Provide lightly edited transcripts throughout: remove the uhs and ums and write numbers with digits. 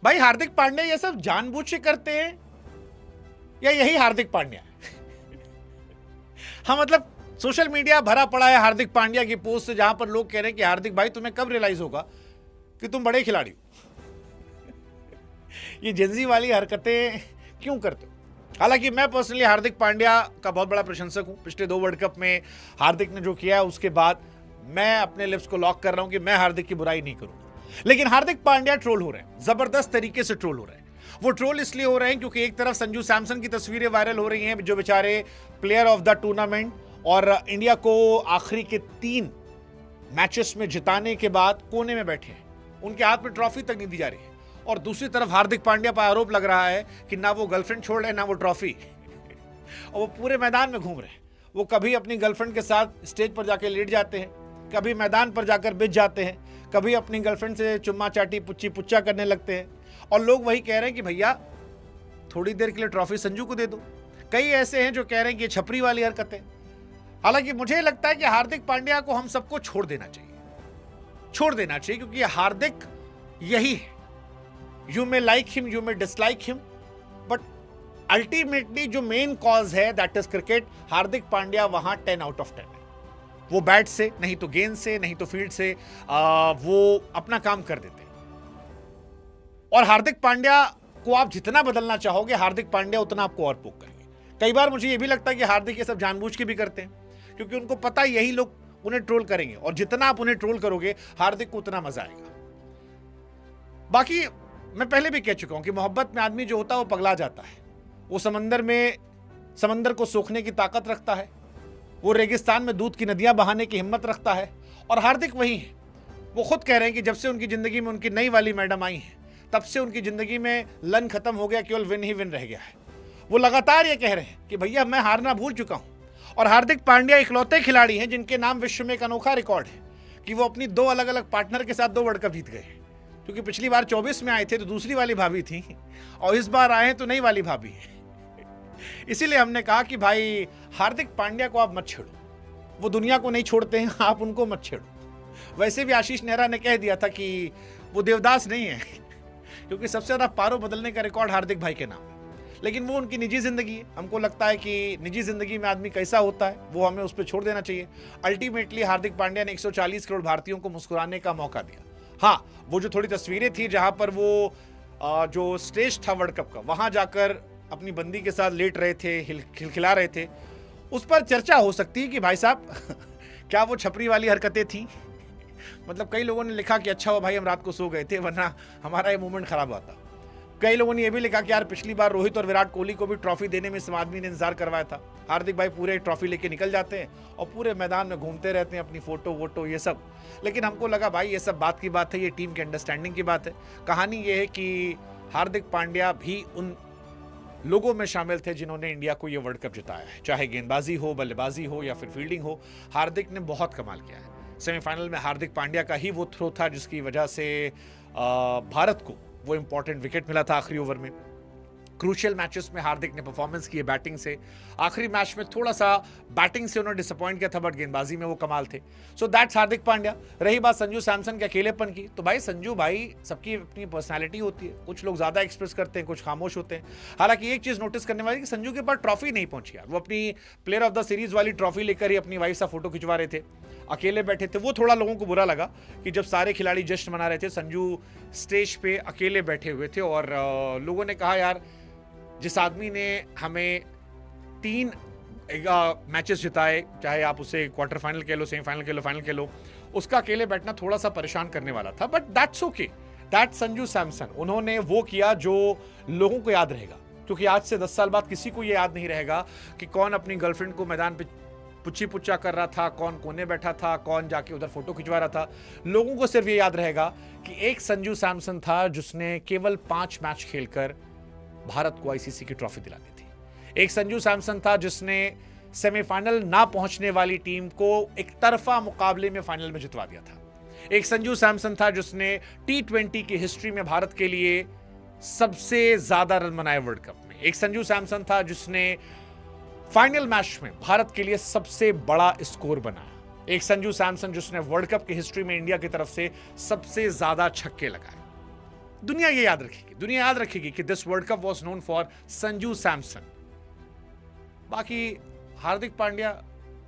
भाई हार्दिक पांड्या ये सब जानबूझ के करते हैं या यही हार्दिक पांड्या है? हाँ मतलब सोशल मीडिया भरा पड़ा है हार्दिक पांड्या की पोस्ट से, जहां पर लोग कह रहे हैं कि हार्दिक भाई तुम्हें कब रियलाइज होगा कि तुम बड़े खिलाड़ी हो। ये जेंजी वाली हरकतें क्यों करते हो? हालांकि मैं पर्सनली हार्दिक पांड्या का बहुत बड़ा प्रशंसक हूं। पिछले 2 वर्ल्ड कप में हार्दिक ने जो किया है उसके बाद मैं अपने लिप्स को लॉक कर रहा हूं कि मैं हार्दिक की बुराई नहीं करूंगा। लेकिन हार्दिक पांड्या ट्रोल हो रहे हैं, जबरदस्त तरीके से ट्रोल हो रहे हैं। वो ट्रोल इसलिए हो रहे हैं क्योंकि एक तरफ संजू सैमसन की तस्वीरें वायरल हो रही हैं, जो बेचारे प्लेयर ऑफ द टूर्नामेंट और इंडिया को आखिरी के 3 मैचेस में जिताने के बाद कोने में बैठे हैं, उनके हाथ में ट्रॉफी तक नहीं दी जा रही है। और दूसरी तरफ हार्दिक पांड्या पर आरोप लग रहा है कि ना वो गर्लफ्रेंड छोड़ रहे ना वो ट्रॉफी और वो पूरे मैदान में घूम रहे हैं। वो कभी अपनी गर्लफ्रेंड के साथ स्टेज पर जाकर लेट जाते हैं, कभी मैदान पर जाकर बिछ जाते हैं, कभी अपनी गर्लफ्रेंड से चुम्मा चाटी पुच्ची पुच्चा करने लगते हैं। और लोग वही कह रहे हैं कि भैया थोड़ी देर के लिए ट्रॉफी संजू को दे दो। कई ऐसे हैं जो कह रहे हैं कि ये छपरी वाली हरकतें। हालांकि मुझे लगता है कि हार्दिक पांड्या को हम सबको छोड़ देना चाहिए, क्योंकि हार्दिक यही है। You may like him, you may dislike him, but ultimately जो मेन कॉज है that is cricket. Hardik Pandya वहां 10 आउट ऑफ 10 है। वो बैट से, नहीं तो गेंद से, नहीं तो फील्ड से वो अपना काम कर देते हैं। और हार्दिक पांड्या को आप जितना बदलना चाहोगे, हार्दिक पांड्या उतना आपको और पोक करेंगे। कई बार मुझे ये भी लगता है कि हार्दिक ये सब जानबूझ के भी करते हैं, क्योंकि उनको पता है यही लोग उन्हें ट्रोल करेंगे और जितना आप उन्हें ट्रोल करोगे हार्दिक को उतना मजा आएगा। बाकी मैं पहले भी कह चुका हूं कि मोहब्बत में आदमी जो होता है वो पगला जाता है। वो समंदर को सोखने की ताकत रखता है, वो रेगिस्तान में दूध की नदियां बहाने की हिम्मत रखता है। और हार्दिक वही है। वो खुद कह रहे हैं कि जब से उनकी जिंदगी में उनकी नई वाली मैडम आई है, तब से उनकी जिंदगी में लन खत्म हो गया, केवल विन ही विन रह गया है। वो लगातार ये कह रहे हैं कि भैया मैं हारना भूल चुका हूं। और हार्दिक पांड्या इकलौते खिलाड़ी हैं जिनके नाम विश्व में एक अनोखा रिकॉर्ड है कि वो अपनी 2 अलग अलग पार्टनर के साथ 2 वर्ल्ड कप जीत गए। क्योंकि पिछली बार 24 में आए थे तो दूसरी वाली भाभी थी, और इस बार आए हैं तो नई वाली भाभी है। इसीलिए हमने कहा कि भाई हार्दिक पांड्या को आप मत छेड़ो, वो दुनिया को नहीं छोड़ते हैं, आप उनको मत छेड़ो। वैसे भी आशीष नेहरा ने कह दिया था कि वो देवदास नहीं है, क्योंकि सबसे ज्यादा पारों बदलने का रिकॉर्ड हार्दिक भाई के नाम है। लेकिन वो उनकी निजी जिंदगी है। हमको लगता है कि निजी जिंदगी में आदमी कैसा होता है वो हमें उस पर छोड़ देना चाहिए। अल्टीमेटली हार्दिक पांड्या ने 140 करोड़ भारतीयों को मुस्कुराने का मौका दिया। हाँ, वो जो थोड़ी तस्वीरें थी जहां पर वो जो स्टेज था वर्ल्ड कप का, वहां जाकर अपनी बंदी के साथ लेट रहे थे, खिलखिला रहे थे, उस पर चर्चा हो सकती है कि भाई साहब क्या वो छपरी वाली हरकतें थी। मतलब कई लोगों ने लिखा कि अच्छा हो भाई हम रात को सो गए थे, वरना हमारा ये मूवमेंट खराब हुआ था। कई लोगों ने यह भी लिखा कि यार पिछली बार रोहित और विराट कोहली को भी ट्रॉफी देने में इस आदमी ने इंतजार करवाया था। हार्दिक भाई पूरे ट्रॉफी लेके निकल जाते हैं और पूरे मैदान में घूमते रहते हैं, अपनी फोटो वोटो ये सब। लेकिन हमको लगा भाई ये सब बात की बात है, ये टीम के अंडरस्टैंडिंग की बात है। कहानी ये है कि हार्दिक पांड्या भी उन लोगों में शामिल थे जिन्होंने इंडिया को ये वर्ल्ड कप जिताया है, चाहे गेंदबाजी हो, बल्लेबाजी हो या फिर फील्डिंग हो। हार्दिक ने बहुत कमाल किया है। सेमीफाइनल में हार्दिक पांड्या का ही वो थ्रो था जिसकी वजह से भारत को वो इंपॉर्टेंट विकेट मिला था आखिरी ओवर में। क्रूशियल मैचेस में हार्दिक ने परफॉर्मेंस की है बैटिंग से। आखिरी मैच में थोड़ा सा बैटिंग से उन्होंने डिसअपॉइंट किया था, बट गेंदबाजी में वो कमाल थे। So that's Hardik Pandya. रही बात संजू सैमसन के अकेलेपन की, तो भाई संजू भाई सबकी अपनी पर्सनैलिटी होती है। कुछ लोग ज्यादा एक्सप्रेस करते हैं, कुछ खामोश होते हैं। हालांकि एक चीज नोटिस करने वाली कि संजू के पास ट्रॉफी नहीं पहुंची यार। वो अपनी प्लेयर ऑफ द सीरीज वाली ट्रॉफी लेकर ही अपनी वाइफ सा फोटो खिंचवा रहे थे, अकेले बैठे थे। वो थोड़ा लोगों को बुरा लगा कि जब सारे खिलाड़ी जश्न मना रहे थे, संजू स्टेज पे अकेले बैठे हुए थे। और लोगों ने कहा यार जिस आदमी ने हमें 3 मैचेस जिताए, चाहे आप उसे क्वार्टर फाइनल कह लो, सेमीफाइनल कह लो, फाइनल कह लो, उसका अकेले बैठना थोड़ा सा परेशान करने वाला था। But that's okay, that's Sanju Samson. उन्होंने वो किया जो लोगों को याद रहेगा, क्योंकि आज से 10 साल बाद किसी को ये याद नहीं रहेगा कि कौन अपनी गर्लफ्रेंड को मैदान पे पुच्ची पुच्चा कर रहा था, कौन कोने बैठा था, कौन जाके उधर फोटो खिंचवा रहा था। लोगों को सिर्फ ये याद रहेगा कि एक संजू सैमसन था जिसने केवल 5 मैच खेलकर भारत को आईसीसी की ट्रॉफी दिला दी थी। एक संजू सैमसन था जिसने सेमीफाइनल ना पहुंचने वाली टीम को एक तरफा मुकाबले में फाइनल में जितवा दिया था। एक संजू सैमसन था जिसने T20 की हिस्ट्री में भारत के लिए सबसे ज्यादा रन बनाए वर्ल्ड कप में। एक संजू सैमसन था जिसने फाइनल मैच में भारत के लिए सबसे बड़ा स्कोर बनाया। एक संजू सैमसन जिसने वर्ल्ड कप की हिस्ट्री में इंडिया की तरफ से सबसे ज्यादा छक्के लगाए। दुनिया ये याद रखेगी, दुनिया याद रखेगी कि this world cup was known for Sanju Samson. बाकी हार्दिक पांड्या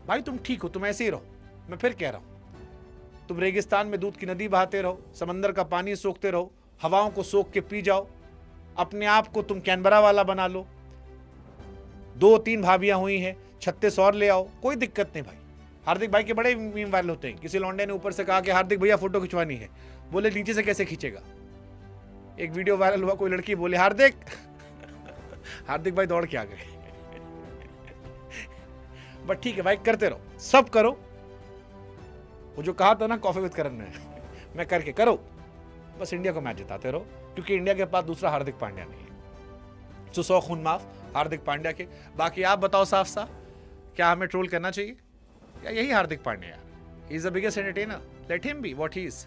भाई तुम ठीक हो, तुम ऐसे ही रहो, मैं फिर कह रहा हूं, तुम रेगिस्तान में दूध की नदी बहाते रहो, समंदर का पानी सोखते रहो, हवाओं को सोख के पी जाओ, अपने आप को तुम कैनबरा वाला बना लो, 2-3 भाभियां हुई हैं, 36 और ले आओ, कोई दिक्कत नहीं भाई। हार्दिक भाई के बड़े मीम वायरल होते हैं, किसी लौंडे ने ऊपर से कहा कि हार्दिक भैया फोटो खिंचवानी है, बोले नीचे से कैसे खींचेगा। एक वीडियो वायरल हुआ, कोई लड़की बोले हार्दिक हार्दिक भाई दौड़ के आ गए। बट ठीक है भाई, करते रहो, सब करो, वो जो कहा था ना कॉफी विद करण ने, मैं करके करो, बस इंडिया को मैच जिताते रहो, क्योंकि इंडिया के पास दूसरा हार्दिक पांड्या नहीं है। तो 100 खून माफ हार्दिक पांड्या के। बाकी आप बताओ साफ साफ, क्या हमें ट्रोल करना चाहिए या यही हार्दिक पांड्या? यार, he is the biggest entertainer, let him be what he is.